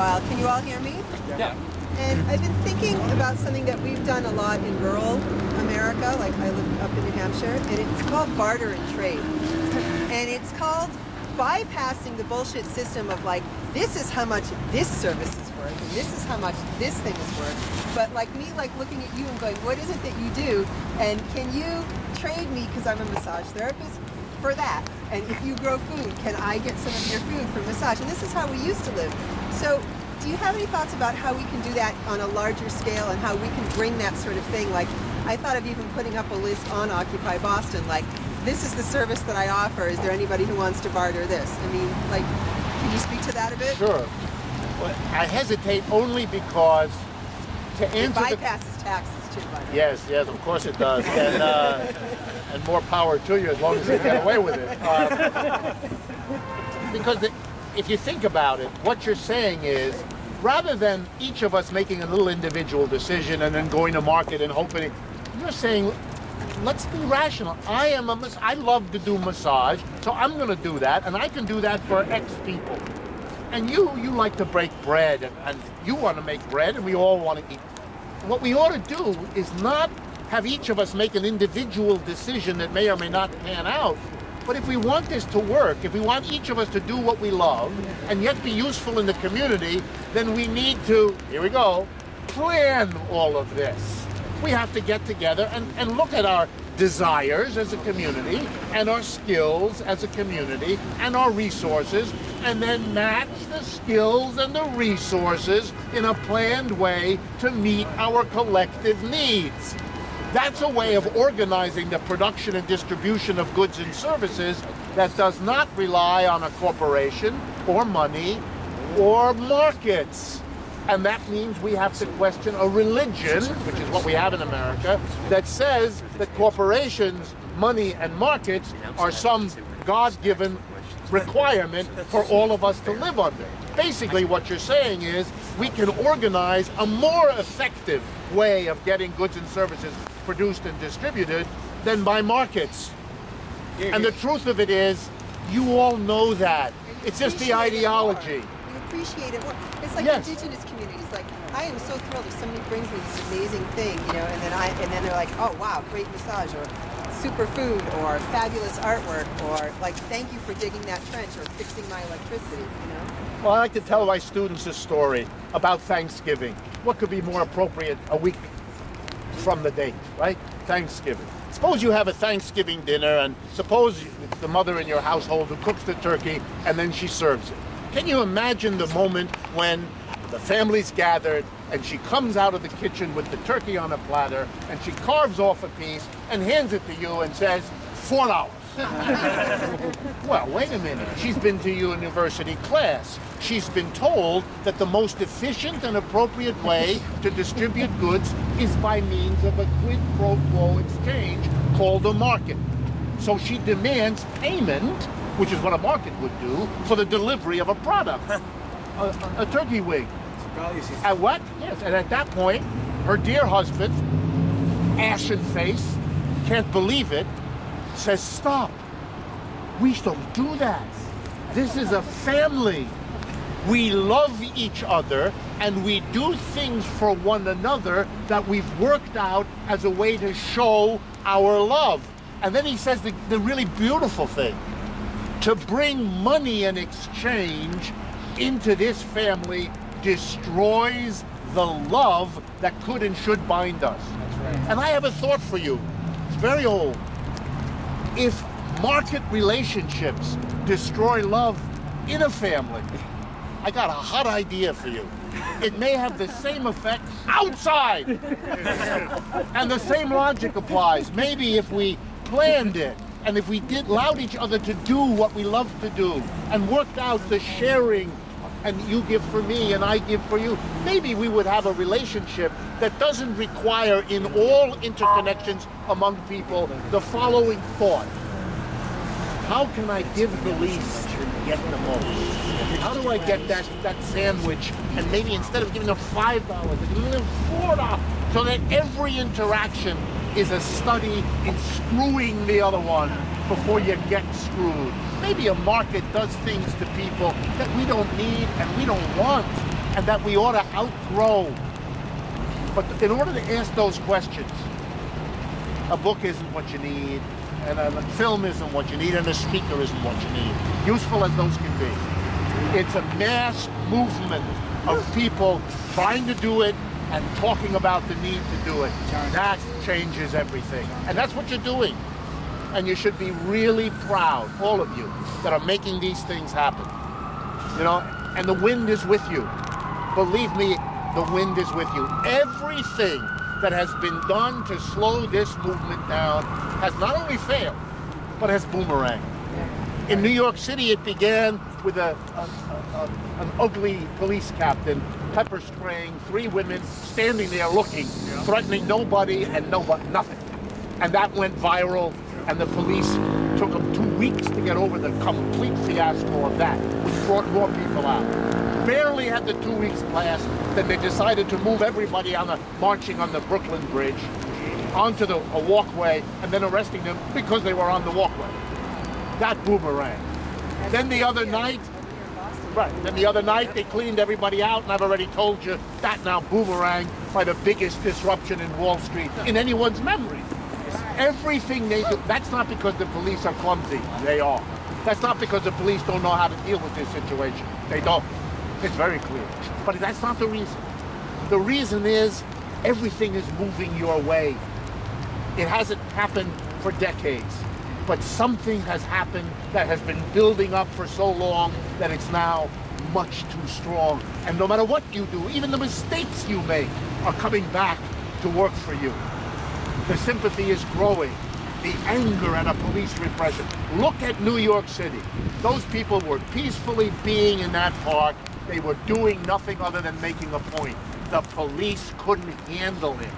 while. Can you all hear me? Yeah. And I've been thinking about something that we've done a lot in rural America, like I live up in New Hampshire, and it's called barter and trade. And it's called bypassing the bullshit system of like, this is how much this service is worth, and this is how much this thing is worth. But like me, like looking at you and going, what is it that you do? And can you trade me, because I'm a massage therapist, for that? And if you grow food, can I get some of your food for massage? And this is how we used to live. So do you have any thoughts about how we can do that on a larger scale and how we can bring that sort of thing? Like, I thought of even putting up a list on Occupy Boston, like, this is the service that I offer. Is there anybody who wants to barter this? I mean, like, can you speak to that a bit? Sure. Well, I hesitate only because to answer it bypasses taxes too, by the way. Yes, of course it does. And more power to you as long as you get away with it. Because if you think about it, what you're saying is, rather than each of us making a little individual decision and then going to market and hoping, you're saying, let's be rational. I love to do massage, so I'm going to do that, and I can do that for X people. And you like to break bread, and you want to make bread, and we all want to eat. What we ought to do is not have each of us make an individual decision that may or may not pan out. But if we want this to work, if we want each of us to do what we love and yet be useful in the community, then we need to, here we go, plan all of this. We have to get together and look at our desires as a community and our skills as a community and our resources, and then match the skills and the resources in a planned way to meet our collective needs. That's a way of organizing the production and distribution of goods and services that does not rely on a corporation or money or markets. And that means we have to question a religion, which is what we have in America, that says that corporations, money, and markets are some God-given requirement for all of us to live under. Basically, what you're saying is we can organize a more effective way of getting goods and services produced and distributed than by markets. And the truth of it is, you all know that. It's just the ideology. We appreciate it. It's like indigenous communities. Like, I am so thrilled if somebody brings me this amazing thing, you know, and then they're like, oh wow, great massage, or super food, or fabulous artwork, or like, thank you for digging that trench or fixing my electricity, you know? Well, I like to tell my students a story about Thanksgiving. What could be more appropriate a week from the date, right? Thanksgiving. Suppose you have a Thanksgiving dinner, and suppose it's the mother in your household who cooks the turkey and then she serves it. Can you imagine the moment when the family's gathered and she comes out of the kitchen with the turkey on a platter and she carves off a piece and hands it to you and says, $4. Well, wait a minute. She's been to university class. She's been told that the most efficient and appropriate way to distribute goods is by means of a quid pro quo exchange called a market. So she demands payment, which is what a market would do, for the delivery of a product, a turkey wing. At what? Yes, and at that point, her dear husband, ashen face, can't believe it, says, stop. We don't do that. This is a family. We love each other, and we do things for one another that we've worked out as a way to show our love. And then he says the really beautiful thing. To bring money in exchange into this family destroys the love that could and should bind us. That's right. And I have a thought for you. It's very old. If market relationships destroy love in a family, I got a hot idea for you. It may have the same effect outside. And the same logic applies. Maybe if we planned it, and if we allowed each other to do what we love to do, and worked out the sharing, and you give for me and I give for you, maybe we would have a relationship that doesn't require in all interconnections among people the following thought. How can I give the least and get the most? How do I get that sandwich, and maybe instead of giving them $5, I give them $4, so that every interaction is a study in screwing the other one before you get screwed. Maybe a market does things to people that we don't need and we don't want. and that we ought to outgrow. But in order to ask those questions, a book isn't what you need, and a film isn't what you need, and a speaker isn't what you need, useful as those can be. It's a mass movement of people trying to do it and talking about the need to do it. That changes everything. And that's what you're doing. And you should be really proud, all of you, that are making these things happen. You know, and the wind is with you. Believe me, the wind is with you. Everything that has been done to slow this movement down has not only failed, but has boomeranged. In New York City, it began with an ugly police captain pepper spraying 3 women, standing there looking, threatening nobody and nothing. And that went viral, and the police took them 2 weeks to get over the complete fiasco of that, which brought more people out. Barely had the 2 weeks passed, then they decided to move everybody marching on the Brooklyn Bridge onto a walkway, and then arresting them because they were on the walkway. That boomerang. Then the other night, they cleaned everybody out, and I've already told you that now boomerang by the biggest disruption in Wall Street in anyone's memory. Everything they do, that's not because the police are clumsy. They are. That's not because the police don't know how to deal with this situation. They don't. It's very clear. But that's not the reason. The reason is everything is moving your way. It hasn't happened for decades. But something has happened that has been building up for so long that it's now much too strong. And no matter what you do, even the mistakes you make are coming back to work for you. The sympathy is growing. The anger at a police repression. Look at New York City. Those people were peacefully being in that park. They were doing nothing other than making a point. The police couldn't handle it.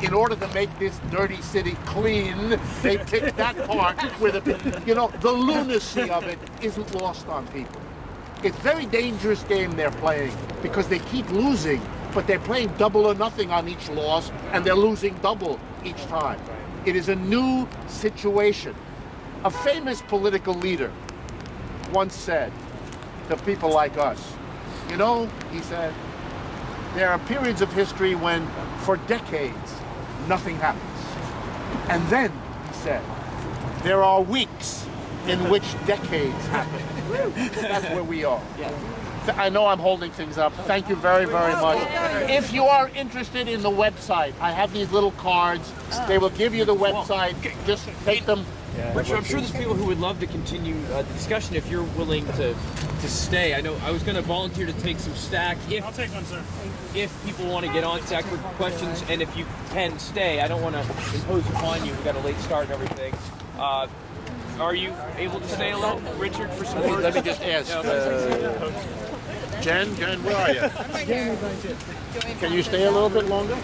In order to make this dirty city clean, they picked that park where the lunacy of it isn't lost on people. It's a very dangerous game they're playing because they keep losing, but they're playing double or nothing on each loss, and they're losing double each time. It is a new situation. A famous political leader once said to people like us, you know, he said, there are periods of history when, for decades, nothing happens. And then, he said, there are weeks in which decades happen. That's where we are. I know I'm holding things up. Thank you very, very much. If you are interested in the website, I have these little cards. They will give you the website. Just take them. Richard, I'm sure there's people who would love to continue the discussion if you're willing to stay. I know I was going to volunteer to take some stack. I'll take one, sir. If people want to get on stack for questions, and if you can stay, I don't want to impose upon you. We've got a late start and everything. Are you able to stay a little, Richard, for some words? Let me just ask. Jen, where are you? Can you stay a little bit longer?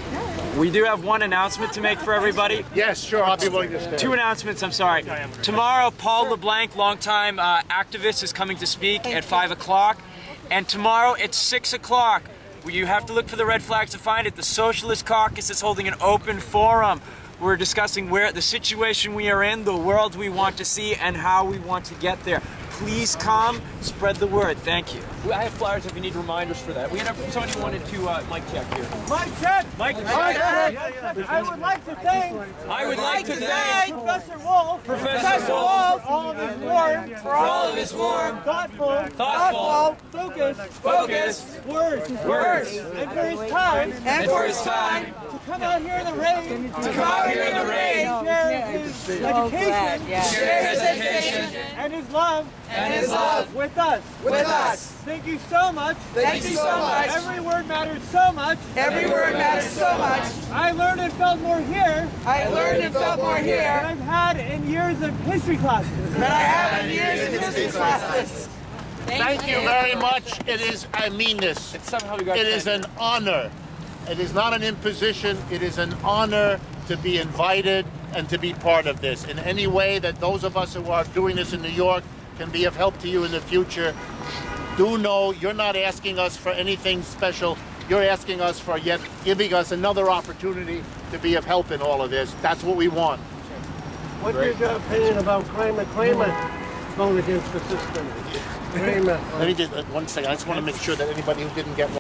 We do have one announcement to make for everybody. Yes, sure, I'll be willing to stay. 2 announcements, I'm sorry. Tomorrow, Paul LeBlanc, longtime activist, is coming to speak at 5 o'clock. And tomorrow at 6 o'clock, you have to look for the red flags to find it. The Socialist Caucus is holding an open forum. We're discussing the situation we are in, the world we want to see, and how we want to get there. Please come, spread the word. Thank you. I have flyers if you need reminders for that. We had somebody who wanted to mic check here. Mic check! Mic check! I would like to thank Professor Wolff for all of his warm, thoughtful, focused words, and for his time, to come out here in the rain, share his education, and his love, with us. Thank you so much. Every word mattered so much. I learned and felt more here. Than I've had in years of history classes. Thank you very much. I mean this. It is an honor. It is not an imposition. It is an honor to be invited and to be part of this. In any way that those of us who are doing this in New York can be of help to you in the future, do know you're not asking us for anything special. You're asking us for giving us another opportunity to be of help in all of this. That's what we want. What's your opinion about claimant going against the system? Let me just, one second. I just want to make sure that anybody who didn't get one.